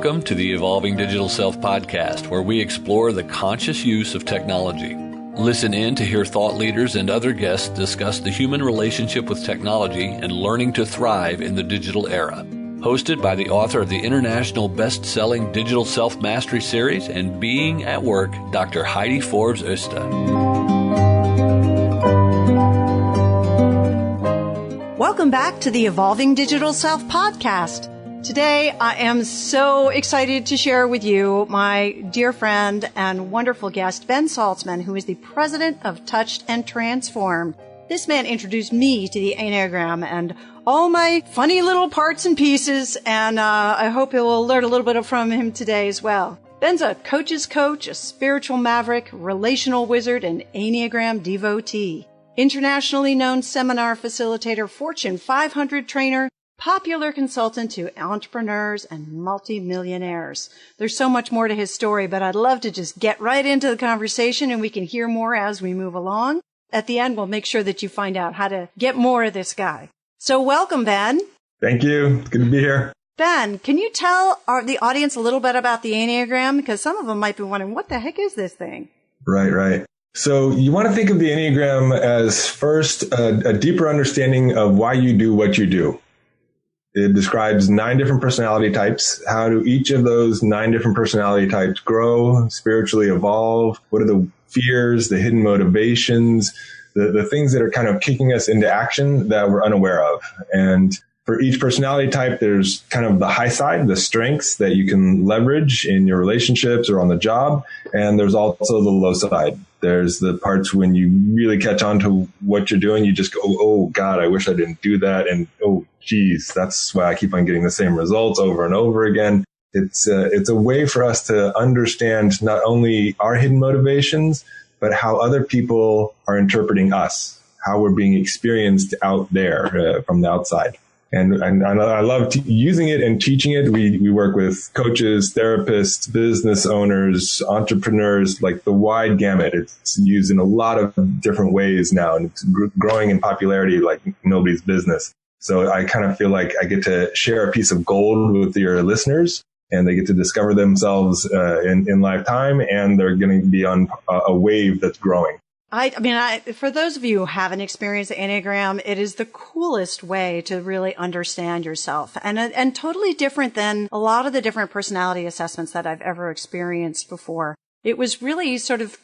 Welcome to the Evolving Digital Self podcast, where we explore the conscious use of technology. Listen in to hear thought leaders and other guests discuss the human relationship with technology and learning to thrive in the digital era. Hosted by the author of the international best-selling Digital Self-Mastery series and Being at Work, Dr. Heidi Forbes Öste. Welcome back to the Evolving Digital Self podcast. Today, I am so excited to share with you my dear friend and wonderful guest, Ben Saltzman, who is the president of Touched and Transformed. This man introduced me to the Enneagram and all my funny little parts and pieces, and I hope you'll learn a little bit from him today as well. Ben's a coach's coach, a spiritual maverick, relational wizard, and Enneagram devotee. Internationally known seminar facilitator, Fortune 500 trainer, popular consultant to entrepreneurs and multi-millionaires. There's so much more to his story, but I'd love to just get right into the conversation and we can hear more as we move along. At the end, we'll make sure that you find out how to get more of this guy. So welcome, Ben. Thank you. It's good to be here. Ben, can you tell the audience a little bit about the Enneagram? Because some of them might be wondering, what the heck is this thing? Right. So you want to think of the Enneagram as first a deeper understanding of why you do what you do. It describes 9 different personality types. How do each of those 9 different personality types grow, spiritually evolve? What are the fears, the hidden motivations, the things that are kind of kicking us into action that we're unaware of? And for each personality type, there's kind of the high side, the strengths that you can leverage in your relationships or on the job. And there's also the low side. There's the parts when you really catch on to what you're doing. You just go, oh God, I wish I didn't do that. And oh, geez, that's why I keep on getting the same results over and over again. It's a way for us to understand not only our hidden motivations, but how other people are interpreting us, how we're being experienced out there from the outside. And I love using it and teaching it. We work with coaches, therapists, business owners, entrepreneurs, like the wide gamut. It's used in a lot of different ways now, and it's growing in popularity like nobody's business. So I kind of feel like I get to share a piece of gold with your listeners, and they get to discover themselves in lifetime, and they're going to be on a wave that's growing. I mean, for those of you who haven't experienced the Enneagram, it is the coolest way to really understand yourself and totally different than a lot of the different personality assessments that I've ever experienced before. It was really sort of,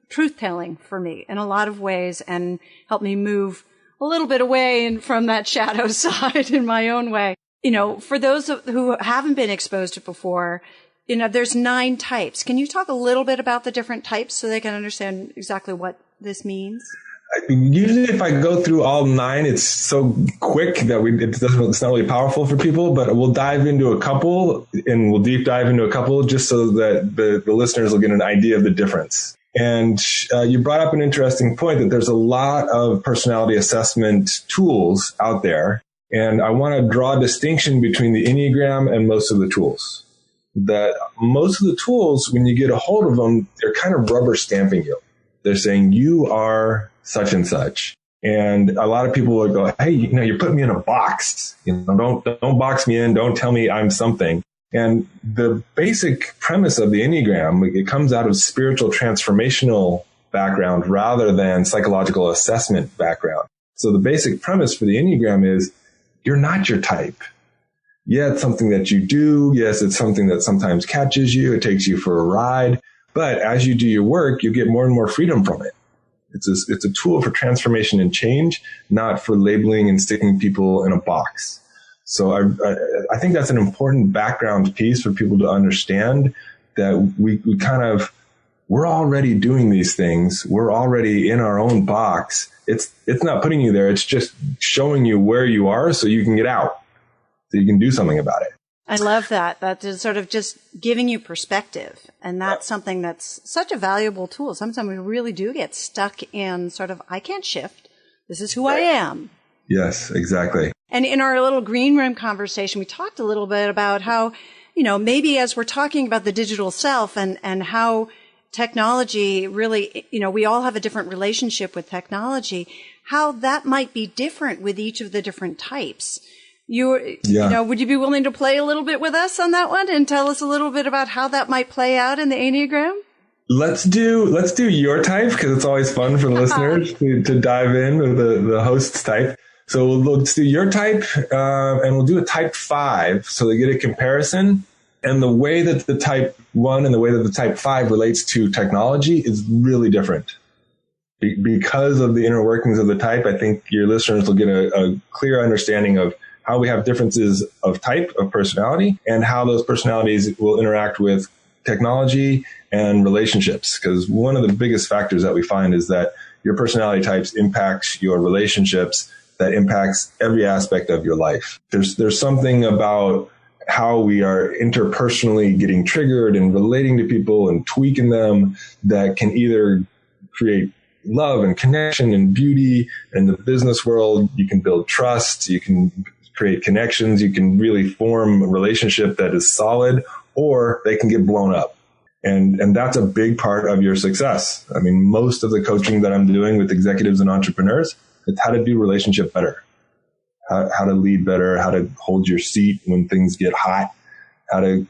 truth-telling for me in a lot of ways and helped me move a little bit away from that shadow side in my own way. For those who haven't been exposed to it before, there's 9 types. Can you talk a little bit about the different types so they can understand exactly what this means? Usually if I go through all 9, it's so quick that it's not really powerful for people, but we'll dive into a couple and we'll deep dive into a couple just so that the listeners will get an idea of the difference. And you brought up an interesting point that there's a lot of personality assessment tools out there. And I want to draw a distinction between the Enneagram and most of the tools. That most of the tools, when you get a hold of them, they're kind of rubber stamping you. They're saying you are such and such. And a lot of people will go, hey, you're putting me in a box. Don't box me in. Don't tell me I'm something. And the basic premise of the Enneagram, it comes out of spiritual transformational background rather than psychological assessment background. So the basic premise for the Enneagram is you're not your type. Yeah, it's something that you do. Yes, it's something that sometimes catches you. It takes you for a ride. But as you do your work, you get more and more freedom from it. It's a tool for transformation and change, not for labeling and sticking people in a box. So I think that's an important background piece for people to understand that we're already doing these things. We're already in our own box. It's not putting you there. It's just showing you where you are so you can get out, so you can do something about it. I love that. That is sort of just giving you perspective. And that's something that's such a valuable tool. Sometimes we really do get stuck in sort of, I can't shift. This is who I am. Yes, exactly. And in our little green room conversation, we talked a little bit about how, maybe as we're talking about the digital self and how technology really, we all have a different relationship with technology, how that might be different with each of the different types. You know, would you be willing to play a little bit with us on that one and tell us a little bit about how that might play out in the Enneagram? Let's do your type, because it's always fun for the listeners to dive in with the host's type. So let's do your type, and we'll do a type 5 so they get a comparison. And the way that the type 1 and the way that the type 5 relates to technology is really different. Because of the inner workings of the type, I think your listeners will get a clear understanding of how we have differences of type, of personality, and how those personalities will interact with technology and relationships. Because one of the biggest factors that we find is that your personality types impacts your relationships, that impacts every aspect of your life. There's something about how we are interpersonally getting triggered and relating to people and tweaking them that can either create love and connection and beauty. In the business world, you can build trust, you can create connections, you can really form a relationship that is solid, or they can get blown up. And that's a big part of your success. I mean, most of the coaching that I'm doing with executives and entrepreneurs, it's how to do relationship better, how to lead better, how to hold your seat when things get hot, how to,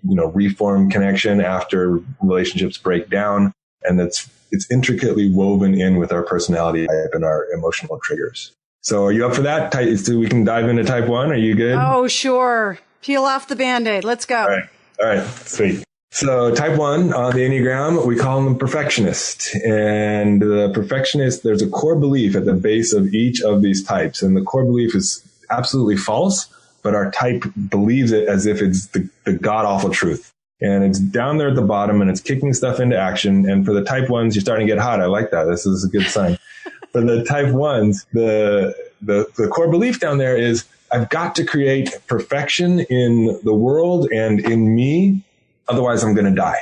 reform connection after relationships break down. And it's intricately woven in with our personality type and our emotional triggers. So are you up for that? So we can dive into type 1. Are you good? Oh, sure. Peel off the Band-Aid. Let's go. All right. Sweet. So type 1 on the Enneagram, we call them perfectionist. And the perfectionist, there's a core belief at the base of each of these types. And the core belief is absolutely false, but our type believes it as if it's the god-awful truth. And it's down there at the bottom, and it's kicking stuff into action. And for the type 1s, you're starting to get hot. I like that. This is a good sign. For the type 1s, the core belief down there is, I've got to create perfection in the world and in me. Otherwise, I'm going to die.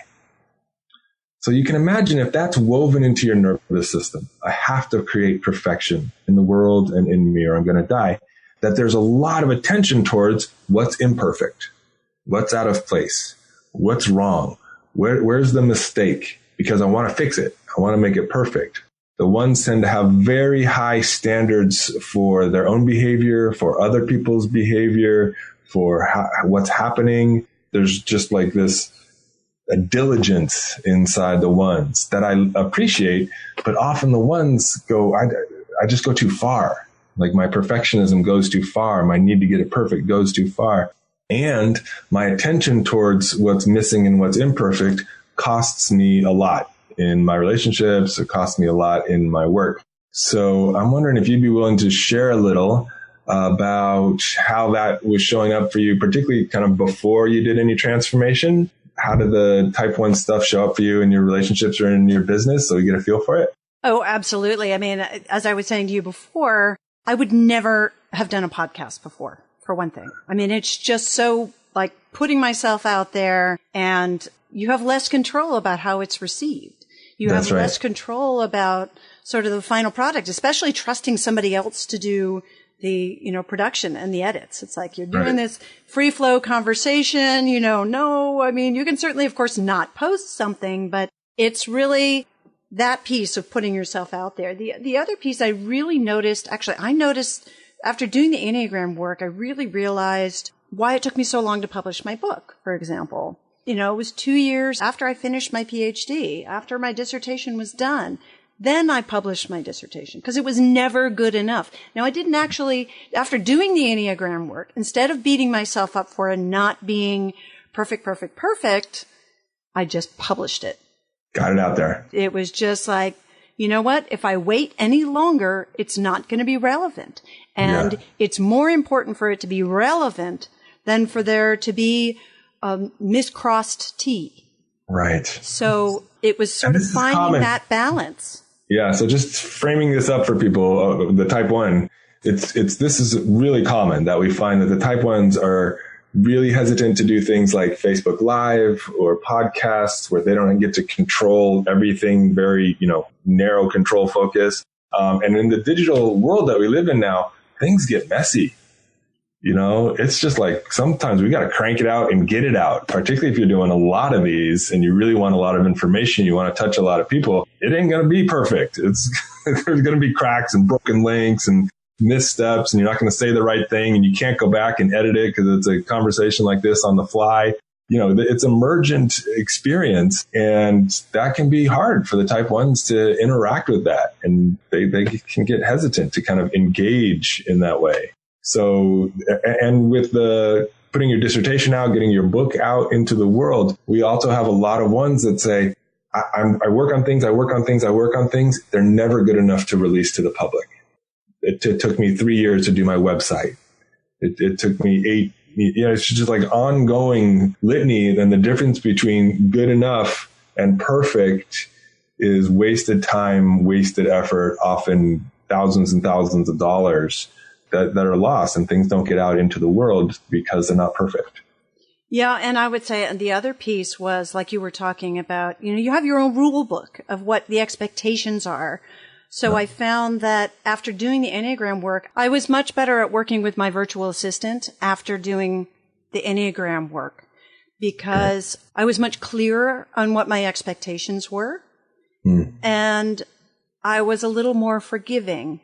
So you can imagine if that's woven into your nervous system, I have to create perfection in the world and in me, or I'm going to die, that there's a lot of attention towards what's imperfect, what's out of place, what's wrong, where's the mistake, because I want to fix it. I want to make it perfect. The ones tend to have very high standards for their own behavior, for other people's behavior, for what's happening. There's just like a diligence inside the ones that I appreciate, but often the ones I just go too far. Like my perfectionism goes too far. My need to get it perfect goes too far. And my attention towards what's missing and what's imperfect costs me a lot in my relationships. It costs me a lot in my work. So I'm wondering if you'd be willing to share a little about how that was showing up for you, particularly kind of before you did any transformation. How did the type 1 stuff show up for you in your relationships or in your business, so you get a feel for it? Oh, absolutely. I mean, as I was saying to you before, I would never have done a podcast before, for one thing. I mean, it's just so like putting myself out there, and you have less control about how it's received. You have less control about sort of the final product, especially trusting somebody else to do the, production and the edits. It's like you're doing this free flow conversation, no, I mean, you can certainly, of course, not post something, but it's really that piece of putting yourself out there. The other piece I really noticed, I noticed after doing the Enneagram work, I really realized why it took me so long to publish my book, for example. It was 2 years after I finished my PhD, after my dissertation was done. Then I published my dissertation because it was never good enough. Now, I didn't actually, after doing the Enneagram work, instead of beating myself up for not being perfect, I just published it. Got it out there. It was just like, you know what? If I wait any longer, it's not going to be relevant. And it's more important for it to be relevant than for there to be miscrossed T. Right. So it was sort of finding that balance. Yeah. So just framing this up for people, the type 1, this is really common that we find that the type 1s are really hesitant to do things like Facebook Live or podcasts where they don't get to control everything, very, narrow control focus. And in the digital world that we live in now, things get messy. It's just like sometimes we got to crank it out and get it out, particularly if you're doing a lot of these and you really want a lot of information, you want to touch a lot of people. It ain't going to be perfect. There's going to be cracks and broken links and missteps and you're not going to say the right thing and you can't go back and edit it because it's a conversation like this on the fly. It's emergent experience, and that can be hard for the type 1s to interact with that. And they can get hesitant to kind of engage in that way. So, and with the putting your dissertation out, getting your book out into the world, we also have a lot of ones that say, I work on things. They're never good enough to release to the public. It took me 3 years to do my website. It took me 8. It's just like ongoing litany. Then the difference between good enough and perfect is wasted time, wasted effort, often thousands and thousands of dollars that are lost, and things don't get out into the world because they're not perfect. Yeah. And I would say, and the other piece was, like you were talking about, you have your own rule book of what the expectations are. So I found that after doing the Enneagram work, I was much better at working with my virtual assistant after doing the Enneagram work, because I was much clearer on what my expectations were. And I was a little more forgiving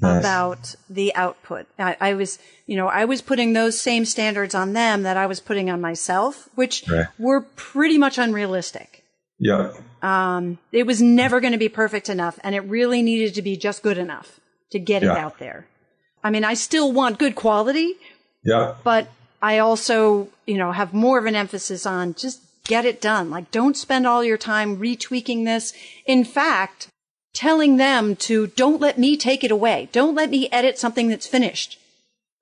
about the output. I was putting those same standards on them that I was putting on myself, which were pretty much unrealistic. Yeah. It was never going to be perfect enough, and it really needed to be just good enough to get it out there. I mean, I still want good quality, but I also, have more of an emphasis on just get it done. Like, don't spend all your time retweaking this. In fact, telling them to don't let me take it away. Don't let me edit something that's finished.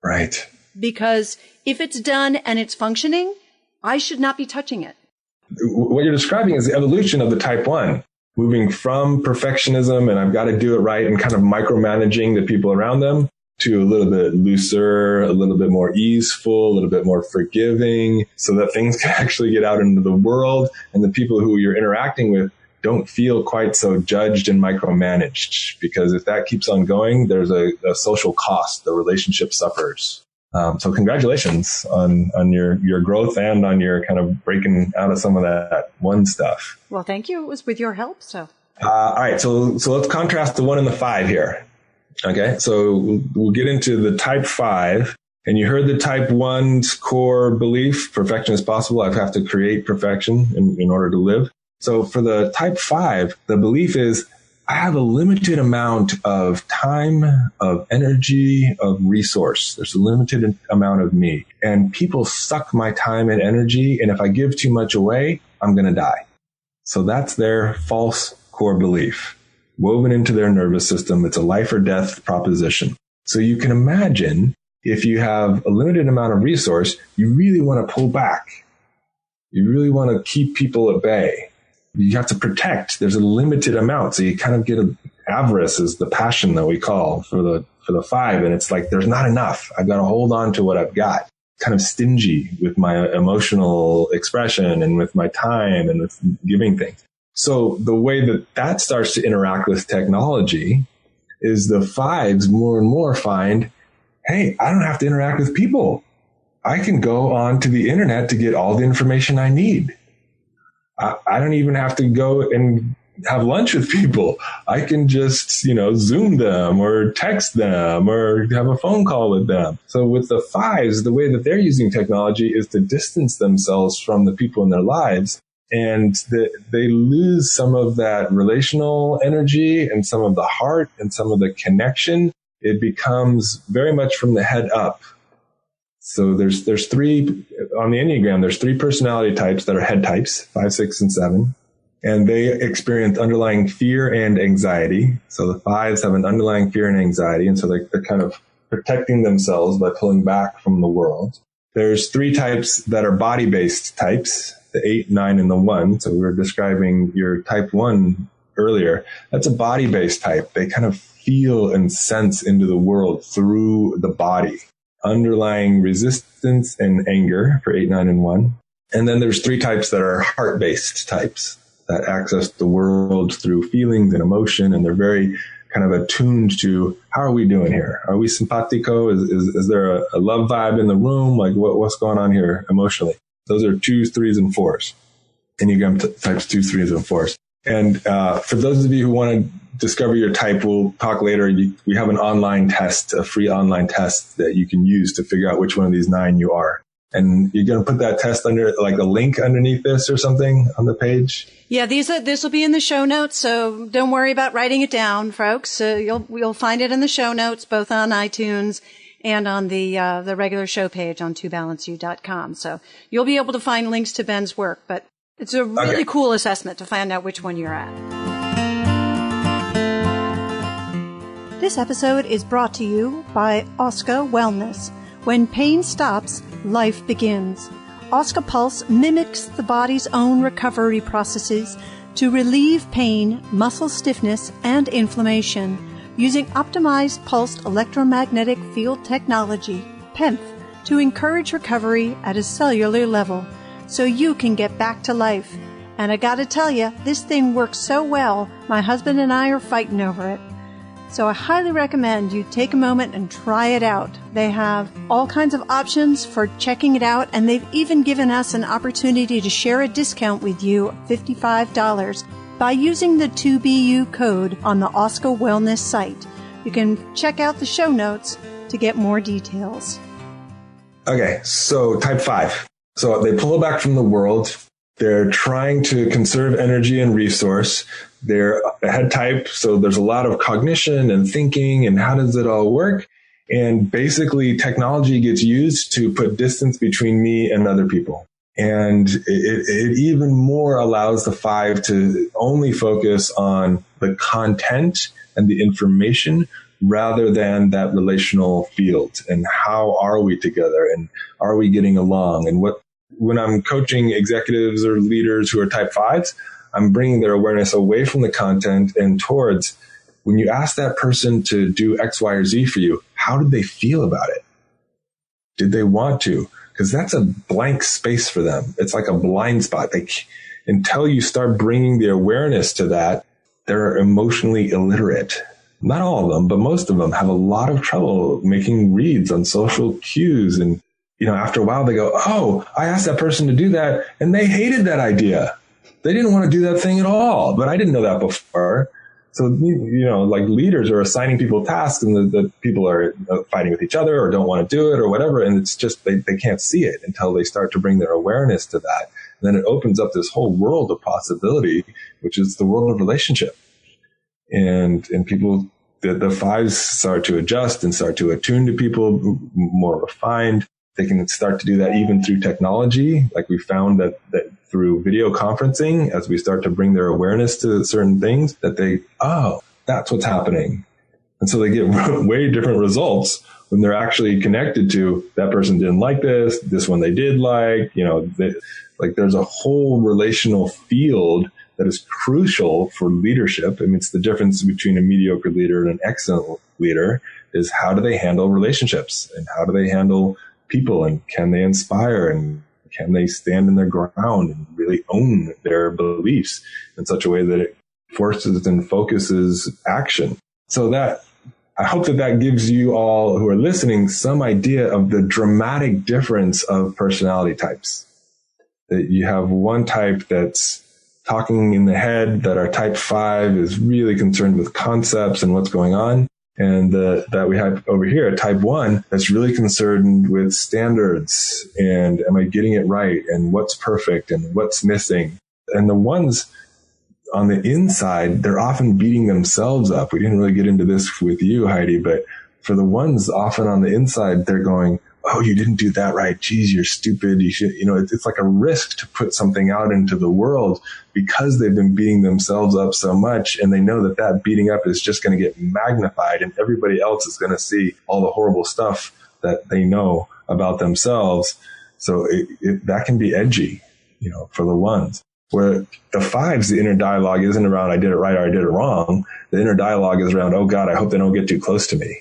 Right. Because if it's done and it's functioning, I should not be touching it. What you're describing is the evolution of the type 1, moving from perfectionism and I've got to do it right and kind of micromanaging the people around them to a little bit looser, a little bit more easeful, a little bit more forgiving, so that things can actually get out into the world and the people who you're interacting with don't feel quite so judged and micromanaged. Because if that keeps on going, there's a social cost. The relationship suffers. So congratulations on your growth and on your kind of breaking out of some of that 1 stuff. Well, thank you. It was with your help. So, all right. So let's contrast the 1 and the 5 here. Okay. So we'll get into the type 5, and you heard the type 1's core belief: perfection is possible. I have to create perfection in order to live. So for the type 5, the belief is, I have a limited amount of time, of energy, of resource. There's a limited amount of me. And people suck my time and energy. And if I give too much away, I'm going to die. So that's their false core belief, woven into their nervous system. It's a life or death proposition. So you can imagine, if you have a limited amount of resource, you really want to pull back. You really want to keep people at bay. You have to protect. There's a limited amount. So you kind of get avarice is the passion that we call for the 5. And it's like, there's not enough. I've got to hold on to what I've got. Kind of stingy with my emotional expression and with my time and with giving things. So the way that starts to interact with technology is the 5s more and more find, hey, I don't have to interact with people. I can go on to the internet to get all the information I need. I don't even have to go and have lunch with people. I can just, Zoom them or text them or have a phone call with them. So with the 5s, the way that they're using technology is to distance themselves from the people in their lives. And they lose some of that relational energy and some of the heart and some of the connection. It becomes very much from the head up. So there's 3 on the Enneagram. There's 3 personality types that are head types, 5, 6, and 7, and they experience underlying fear and anxiety. So the 5s have an underlying fear and anxiety, and so they're kind of protecting themselves by pulling back from the world. There's 3 types that are body-based types, the 8, 9, and the 1. So we were describing your type 1 earlier. That's a body-based type. They kind of feel and sense into the world through the body. Underlying resistance and anger for 8, 9, and 1. And then there's 3 types that are heart-based types that access the world through feelings and emotion, and they're very kind of attuned to, how are we doing here? Are we simpatico? Is there a love vibe in the room? Like what's going on here emotionally? Those are 2s, 3s, and 4s. Enneagram types 2s, 3s, and 4s. And for those of you who want to discover your type, we'll talk later. We have an online test, a free online test that you can use to figure out which one of these 9 you are. And you're going to put that test under, like a link underneath this or something on the page? Yeah, this will be in the show notes, so don't worry about writing it down, folks. You'll find it in the show notes, both on iTunes and on the regular show page on tobalanceyou.com. So you'll be able to find links to Ben's work, but it's a really cool assessment to find out which one you're at. This episode is brought to you by Öste Wellness. When pain stops, life begins. Öste Pulse mimics the body's own recovery processes to relieve pain, muscle stiffness, and inflammation using optimized pulsed electromagnetic field technology, PEMF, to encourage recovery at a cellular level so you can get back to life. And I gotta tell you, this thing works so well, my husband and I are fighting over it. So I highly recommend you take a moment and try it out. They have all kinds of options for checking it out, and they've even given us an opportunity to share a discount with you of $55 by using the 2BU code on the Öste Wellness site. You can check out the show notes to get more details. Okay, so type 5. So they pull back from the world. They're trying to conserve energy and resource. They're a head type, so there's a lot of cognition and thinking and how does it all work? And basically, technology gets used to put distance between me and other people. And it even more allows the 5 to only focus on the content and the information rather than that relational field. And how are we together? And are we getting along? And when I'm coaching executives or leaders who are type 5s, I'm bringing their awareness away from the content and towards, when you ask that person to do X, Y, or Z for you, how did they feel about it? Did they want to? Because that's a blank space for them. It's like a blind spot. Until you start bringing the awareness to that, they're emotionally illiterate. Not all of them, but most of them have a lot of trouble making reads on social cues. And, after a while they go, oh, I asked that person to do that and they hated that idea. They didn't want to do that thing at all, but I didn't know that before. So, like leaders are assigning people tasks and the people are fighting with each other or don't want to do it or whatever. And it's just, they can't see it until they start to bring their awareness to that. And then it opens up this whole world of possibility, which is the world of relationship. And people, the 5s start to adjust and start to attune to people more refined. They can start to do that even through technology. Like we found that through video conferencing, as we start to bring their awareness to certain things, that that's what's happening. And so they get way different results when they're actually connected to that person didn't like this one they did like, there's a whole relational field that is crucial for leadership. I mean, it's the difference between a mediocre leader and an excellent leader is how do they handle relationships and how do they handle people, and can they inspire, and can they stand in their ground and really own their beliefs in such a way that it forces and focuses action. So that I hope that gives you all who are listening some idea of the dramatic difference of personality types. That you have one type that's talking in the head, that our type 5 is really concerned with concepts and what's going on. And that we have over here, type 1, that's really concerned with standards and am I getting it right and what's perfect and what's missing. And the ones on the inside, they're often beating themselves up. We didn't really get into this with you, Heidi, but for the ones often on the inside, they're going, oh, you didn't do that right. Geez, you're stupid. You should, it's like a risk to put something out into the world because they've been beating themselves up so much. And they know that beating up is just going to get magnified and everybody else is going to see all the horrible stuff that they know about themselves. So that can be edgy, for the ones. Where the 5s, the inner dialogue isn't around, I did it right or I did it wrong. The inner dialogue is around, oh God, I hope they don't get too close to me.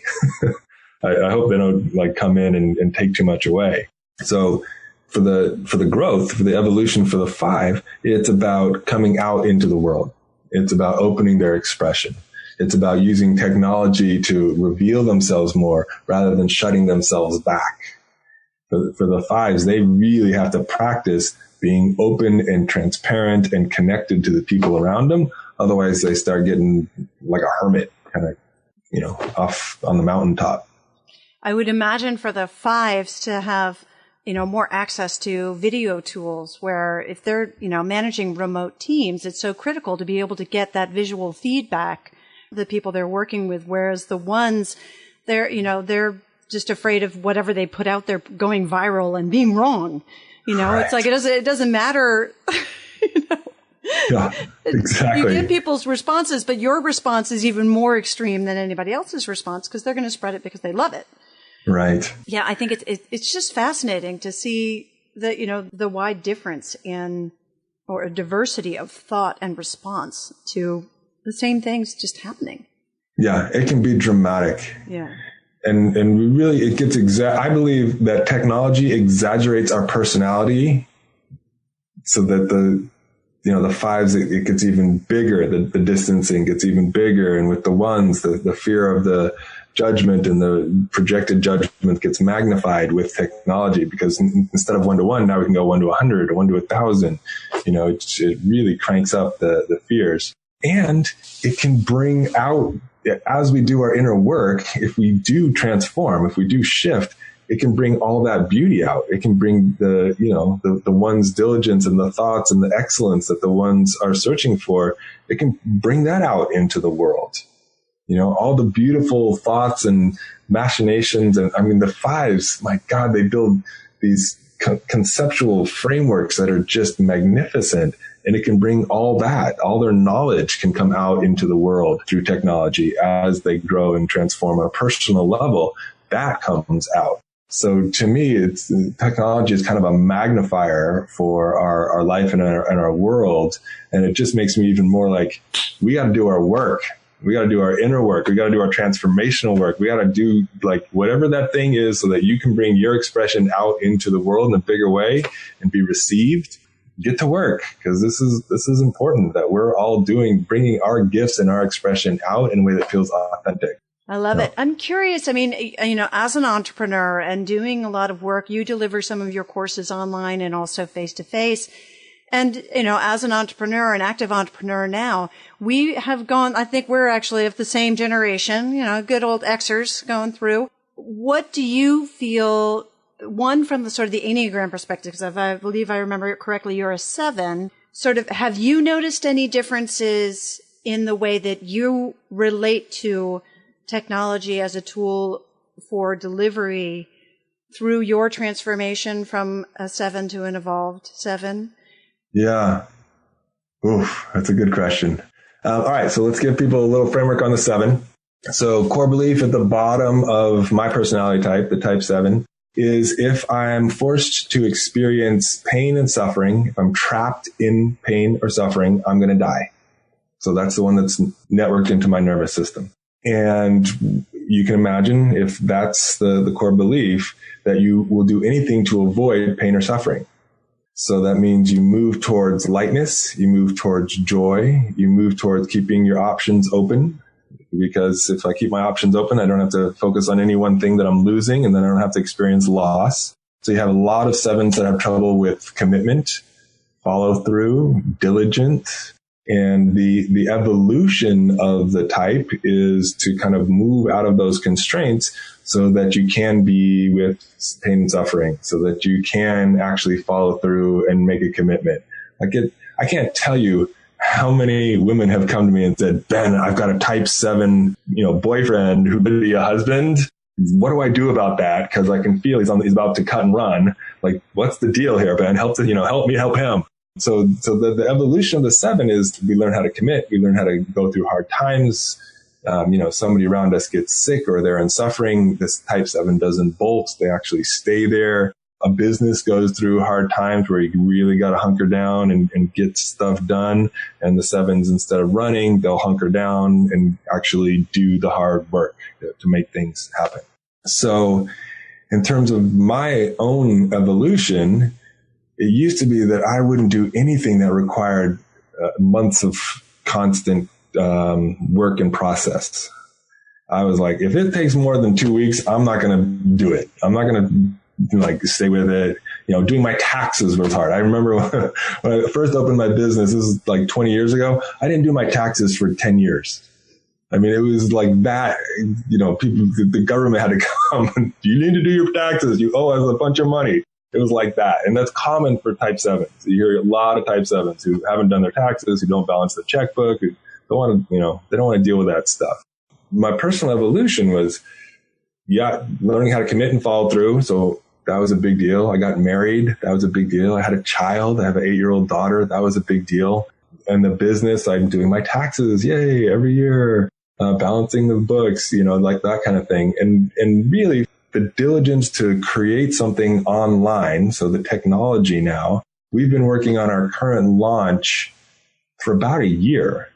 I hope they don't come in and take too much away. So for the growth, for the evolution for the 5, it's about coming out into the world. It's about opening their expression. It's about using technology to reveal themselves more rather than shutting themselves back. For the 5s, they really have to practice being open and transparent and connected to the people around them Otherwise, they start getting like a hermit, kind of, off on the mountaintop. I would imagine for the 5s to have, more access to video tools where if they're, managing remote teams, it's so critical to be able to get that visual feedback, the people they're working with. Whereas the 1s, they're just afraid of whatever they put out there going viral and being wrong. Correct. It's like, it doesn't matter. Yeah, exactly. You get people's responses, but your response is even more extreme than anybody else's response because they're going to spread it because they love it. Right. Yeah, I think it's just fascinating to see the wide difference in or a diversity of thought and response to the same things just happening. Yeah, it can be dramatic. Yeah. And we really, it gets I believe that technology exaggerates our personality so that the 5s, it gets even bigger. The distancing gets even bigger. And with the 1s, the fear of the judgment and the projected judgment gets magnified with technology, because instead of 1-to-1, now we can go 1-to-100 or 1-to-1,000. It really cranks up the fears. And it can bring out, as we do our inner work, if we do transform, if we do shift, it can bring all that beauty out. It can bring the 1's diligence and the thoughts and the excellence that the 1s are searching for. It can bring that out into the world. All the beautiful thoughts and machinations. And the 5s, my God, they build these conceptual frameworks that are just magnificent. And it can bring all their knowledge can come out into the world through technology as they grow and transform on a personal level. That comes out. So to me, technology is kind of a magnifier for our life and our world. And it just makes me even more like, we got to do our work. We got to do our inner work. We got to do our transformational work. We got to do like whatever that thing is so that you can bring your expression out into the world in a bigger way and be received. Get to work, because this is important that we're all bringing our gifts and our expression out in a way that feels authentic. I love it. I'm curious. As an entrepreneur and doing a lot of work, you deliver some of your courses online and also face to face. And, as an entrepreneur, an active entrepreneur now, we have gone, I think we're actually of the same generation, good old Xers going through. What do you feel, one, from the sort of the Enneagram perspective, because I believe I remember it correctly, you're a 7, have you noticed any differences in the way that you relate to technology as a tool for delivery through your transformation from a 7 to an evolved 7? Yeah. Oof, that's a good question. All right. So let's give people a little framework on the 7. So core belief at the bottom of my personality type, the type 7, is if I'm forced to experience pain and suffering, if I'm trapped in pain or suffering, I'm going to die. So that's the one that's networked into my nervous system. And you can imagine, if that's the core belief, that you will do anything to avoid pain or suffering. So that means you move towards lightness, you move towards joy, you move towards keeping your options open. Because if I keep my options open, I don't have to focus on any one thing that I'm losing, and then I don't have to experience loss. So you have a lot of 7s that have trouble with commitment, follow through, diligence. And the evolution of the type is to kind of move out of those constraints so that you can be with pain and suffering, so that you can actually follow through and make a commitment. I can't tell you how many women have come to me and said, Ben, I've got a type 7, boyfriend who could be a husband. What do I do about that? Because I can feel he's about to cut and run. Like, what's the deal here, Ben? Help me help him. So the evolution of the 7 is we learn how to commit. We learn how to go through hard times. Somebody around us gets sick or they're in suffering. This type 7 doesn't bolt. They actually stay there. A business goes through hard times where you really got to hunker down and get stuff done. And the 7s, instead of running, they'll hunker down and actually do the hard work to make things happen. So in terms of my own evolution, it used to be that I wouldn't do anything that required months of constant work and process. I was like, if it takes more than 2 weeks, I'm not going to do it. I'm not going to stay with it. doing my taxes was hard. I remember when I first opened my business, this is like 20 years ago, I didn't do my taxes for 10 years. I mean, it was like that, people, the government had to come, you need to do your taxes. You owe us a bunch of money. It was like that. And that's common for type 7s. You hear a lot of type 7s who haven't done their taxes, who don't balance the checkbook, who don't want to, they don't want to deal with that stuff. My personal evolution was, learning how to commit and follow through. So that was a big deal. I got married. That was a big deal. I had a child. I have an 8-year-old daughter. That was a big deal. And the business, I'm doing my taxes. Yay, every year, balancing the books, like that kind of thing. And really the diligence to create something online. So the technology now, we've been working on our current launch for about a year,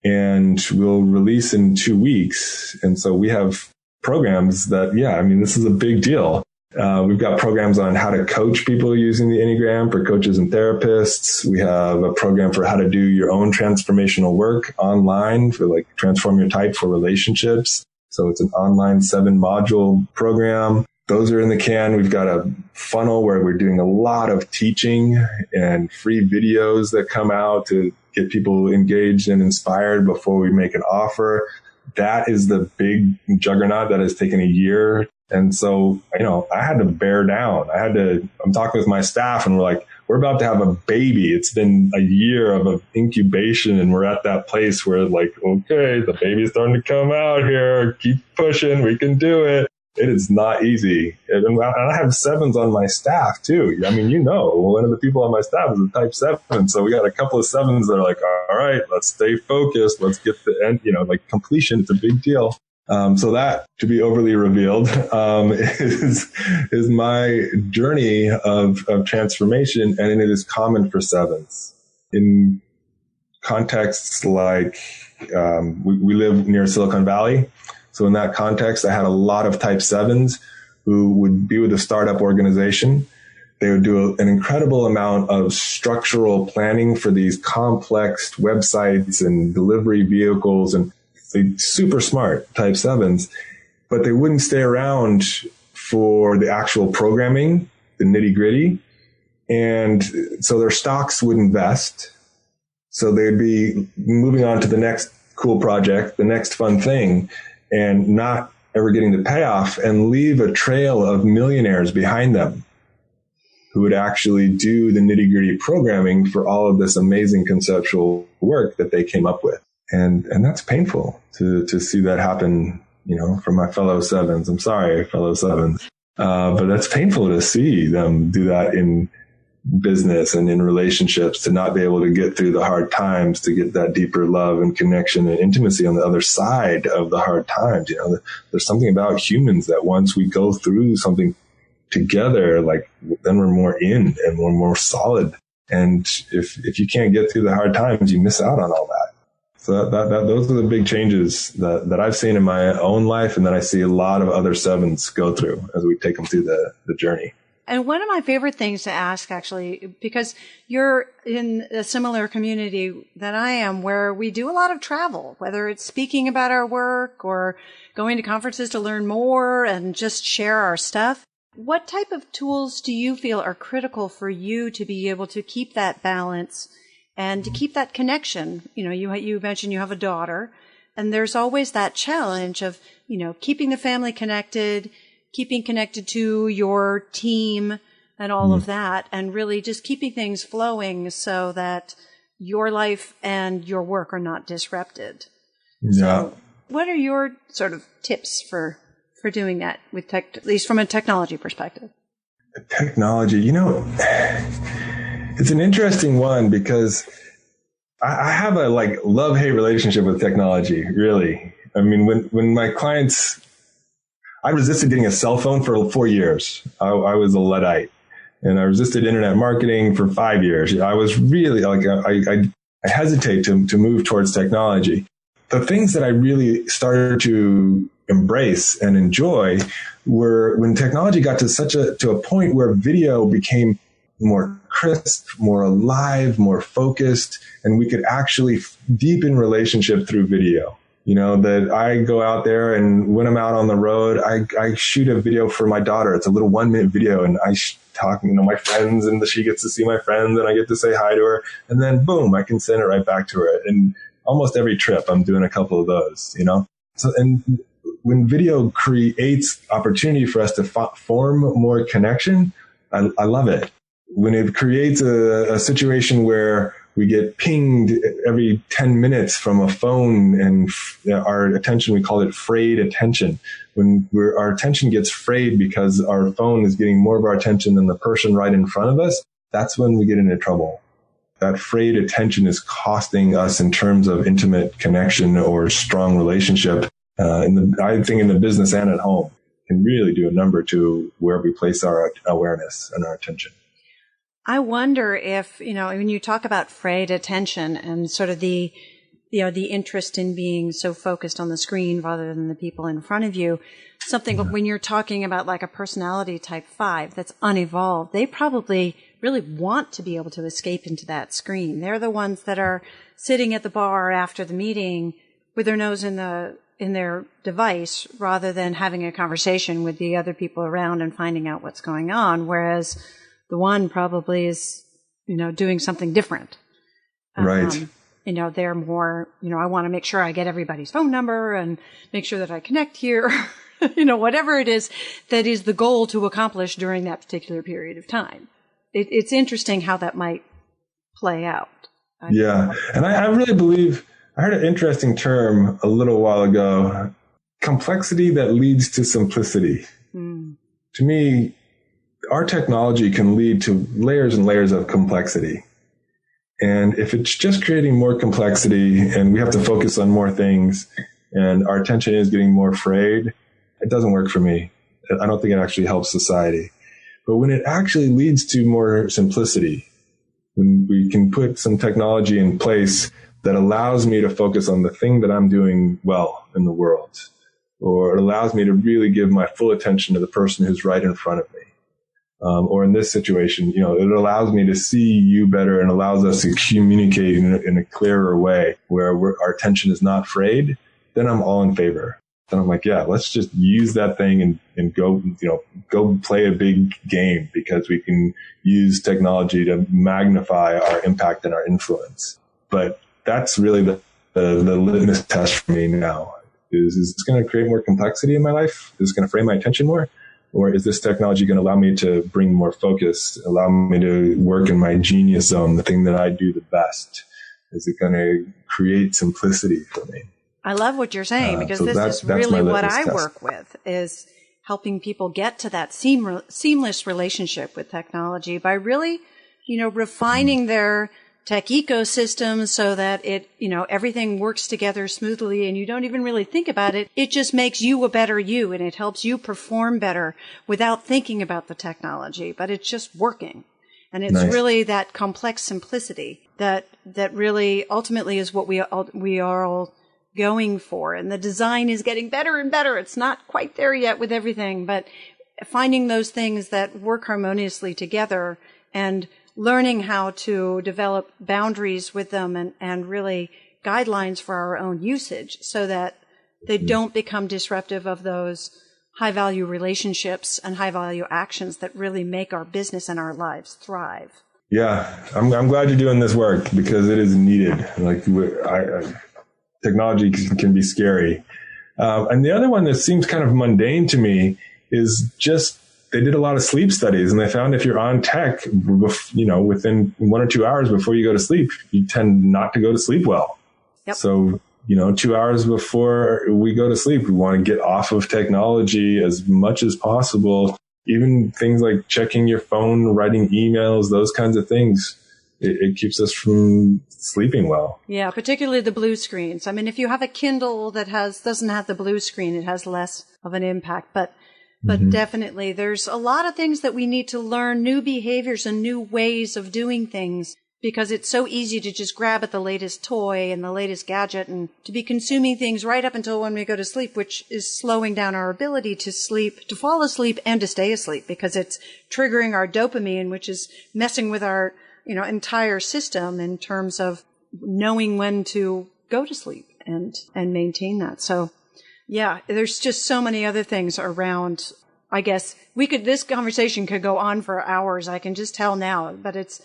and we'll release in 2 weeks. And so we have programs that, this is a big deal. We've got programs on how to coach people using the Enneagram for coaches and therapists. We have a program for how to do your own transformational work online for like transform your type for relationships. So it's an online 7-module program. Those are in the can. We've got a funnel where we're doing a lot of teaching and free videos that come out to get people engaged and inspired before we make an offer. That is the big juggernaut that has taken a year. And so, I had to bear down. I'm talking with my staff and we're about to have a baby. It's been a year of an incubation and we're at that place where okay, the baby's starting to come out here. Keep pushing. We can do it. It is not easy. And I have 7s on my staff too. One of the people on my staff is a type 7. So we got a couple of 7s that are all right, let's stay focused. Let's get the end, completion. It's a big deal. So that, to be overly revealed, is my journey of transformation, and it is common for 7s. In contexts like we live near Silicon Valley, so in that context, I had a lot of type 7s who would be with a startup organization. They would do an incredible amount of structural planning for these complex websites and delivery vehicles, and they super smart type 7s, but they wouldn't stay around for the actual programming, the nitty gritty. And so their stocks wouldn't vest. So they'd be moving on to the next cool project, the next fun thing, and not ever getting the payoff, and leave a trail of millionaires behind them who would actually do the nitty gritty programming for all of this amazing conceptual work that they came up with. And that's painful to see that happen, for my fellow 7s. I'm sorry, fellow 7s. But that's painful to see them do that in business and in relationships, to not be able to get through the hard times, to get that deeper love and connection and intimacy on the other side of the hard times. There's something about humans that once we go through something together, then we're more in and we're more solid. And if you can't get through the hard times, you miss out on all that. So those are the big changes that I've seen in my own life, and that I see a lot of other 7s go through as we take them through the journey. And one of my favorite things to ask, actually, because you're in a similar community that I am, where we do a lot of travel, whether it's speaking about our work or going to conferences to learn more and just share our stuff. What type of tools do you feel are critical for you to be able to keep that balance and to keep that connection? You mentioned you have a daughter, and there's always that challenge of, keeping the family connected, keeping connected to your team and all of that, and really just keeping things flowing so that your life and your work are not disrupted. Yeah. So what are your sort of tips for doing that with tech, at least from a technology perspective? Technology, it's an interesting one, because I have a love-hate relationship with technology, really. I mean, when my clients, I resisted getting a cell phone for 4 years. I was a Luddite, and I resisted internet marketing for 5 years. I was really I hesitate to move towards technology. The things that I really started to embrace and enjoy were when technology got to a point where video became more crisp, more alive, more focused, and we could actually deepen relationship through video. that I go out there and when I'm out on the road, I shoot a video for my daughter. It's a little 1-minute video and I talk, my friends, and she gets to see my friends and I get to say hi to her. And then boom, I can send it right back to her. And almost every trip I'm doing a couple of those, So, and when video creates opportunity for us to form more connection, I love it. When it creates a situation where we get pinged every 10 minutes from a phone and our attention, we call it frayed attention. When our attention gets frayed because our phone is getting more of our attention than the person right in front of us, that's when we get into trouble. That frayed attention is costing us in terms of intimate connection or strong relationship. I think in the business and at home can really do a number to where we place our awareness and our attention. I wonder if, when you talk about frayed attention and sort of the interest in being so focused on the screen rather than the people in front of you, when you're talking about like a personality type 5 that's unevolved, they probably really want to be able to escape into that screen. They're the ones that are sitting at the bar after the meeting with their nose in their device rather than having a conversation with the other people around and finding out what's going on. Whereas the one probably is, doing something different. Right. They're more, I want to make sure I get everybody's phone number and make sure that I connect here, whatever it is that is the goal to accomplish during that particular period of time. It's interesting how that might play out. Yeah. And I really believe, I heard an interesting term a little while ago, complexity that leads to simplicity. To me, our technology can lead to layers and layers of complexity. And if it's just creating more complexity and we have to focus on more things and our attention is getting more frayed, it doesn't work for me. I don't think it actually helps society. But when it actually leads to more simplicity, when we can put some technology in place that allows me to focus on the thing that I'm doing well in the world, or it allows me to really give my full attention to the person who's right in front of me. Or in this situation, it allows me to see you better and allows us to communicate in a clearer way where our attention is not frayed, then I'm all in favor. Then I'm like, yeah, let's just use that thing and go play a big game because we can use technology to magnify our impact and our influence. But that's really the litmus test for me now. Is this going to create more complexity in my life? Is it going to frame my attention more? Or is this technology going to allow me to bring more focus, allow me to work in my genius zone, the thing that I do the best? Is it going to create simplicity for me? I love what you're saying because this is really what I work with, is helping people get to that seamless relationship with technology by really, refining their tech ecosystem so that it, everything works together smoothly and you don't even really think about it. It just makes you a better you and it helps you perform better without thinking about the technology, but it's just working. And it's really that complex simplicity that really ultimately is what we are all going for. And the design is getting better and better. It's not quite there yet with everything, but finding those things that work harmoniously together and learning how to develop boundaries with them and really guidelines for our own usage so that they don't become disruptive of those high-value relationships and high-value actions that really make our business and our lives thrive. Yeah, I'm glad you're doing this work because it is needed. Like technology can be scary. And the other one that seems kind of mundane to me is just they did a lot of sleep studies and they found if you're on tech, within 1 or 2 hours before you go to sleep, you tend not to go to sleep well. Yep. So, 2 hours before we go to sleep, we want to get off of technology as much as possible. Even things like checking your phone, writing emails, those kinds of things. It keeps us from sleeping well. Yeah, particularly the blue screens. I mean, if you have a Kindle that doesn't have the blue screen, it has less of an impact. But definitely there's a lot of things that we need to learn, new behaviors and new ways of doing things, because it's so easy to just grab at the latest toy and the latest gadget and to be consuming things right up until when we go to sleep, which is slowing down our ability to sleep, to fall asleep and to stay asleep because it's triggering our dopamine, which is messing with our entire system in terms of knowing when to go to sleep and maintain that. So yeah, there's just so many other things around. I guess this conversation could go on for hours. I can just tell now, but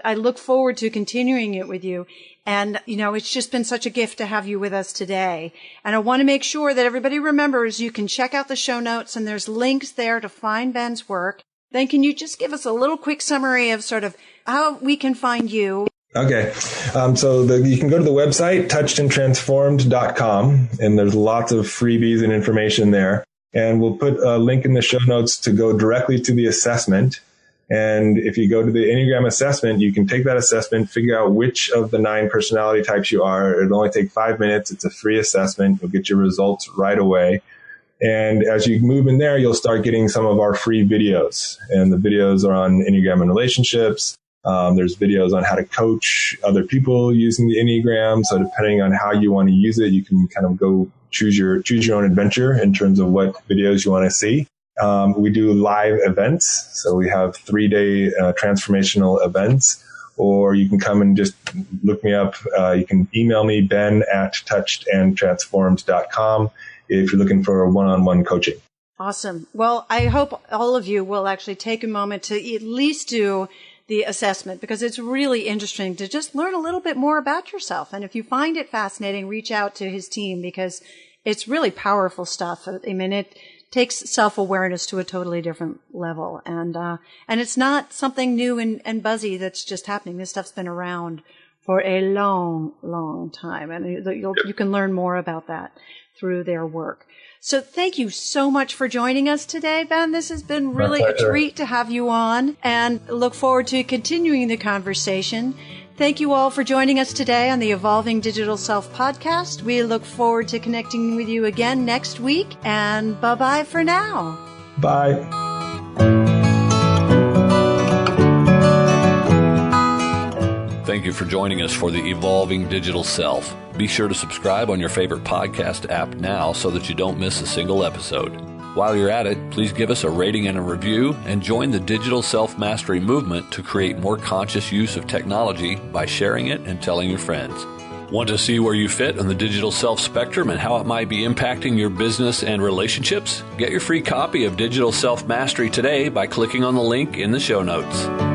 I look forward to continuing it with you. And, it's just been such a gift to have you with us today. And I want to make sure that everybody remembers you can check out the show notes and there's links there to find Ben's work. Then can you just give us a little quick summary of sort of how we can find you? Okay. You can go to the website, touchedandtransformed.com, and there's lots of freebies and information there. And we'll put a link in the show notes to go directly to the assessment. And if you go to the Enneagram assessment, you can take that assessment, figure out which of the 9 personality types you are. It'll only take 5 minutes. It's a free assessment. You'll get your results right away. And as you move in there, you'll start getting some of our free videos. And the videos are on Enneagram and relationships. There's videos on how to coach other people using the Enneagram. So depending on how you want to use it, you can kind of go choose your own adventure in terms of what videos you want to see. We do live events. So we have 3-day transformational events, or you can come and just look me up. You can email me, ben@touchedandtransformed.com if you're looking for a one-on-one coaching. Awesome. Well, I hope all of you will actually take a moment to at least do the assessment, because it's really interesting to just learn a little bit more about yourself. And if you find it fascinating, reach out to his team, because it's really powerful stuff. I mean, it takes self-awareness to a totally different level. And it's not something new and buzzy that's just happening. This stuff's been around for a long, long time. And you can learn more about that through their work. So thank you so much for joining us today, Ben. This has been really a treat to have you on, and look forward to continuing the conversation. Thank you all for joining us today on the Evolving Digital Self podcast. We look forward to connecting with you again next week, and bye-bye for now. Bye. Thank you for joining us for the Evolving Digital Self. Be sure to subscribe on your favorite podcast app now so that you don't miss a single episode. While you're at it, please give us a rating and a review, and join the Digital Self-Mastery movement to create more conscious use of technology by sharing it and telling your friends. Want to see where you fit on the digital self spectrum and how it might be impacting your business and relationships? Get your free copy of Digital Self-Mastery today by clicking on the link in the show notes.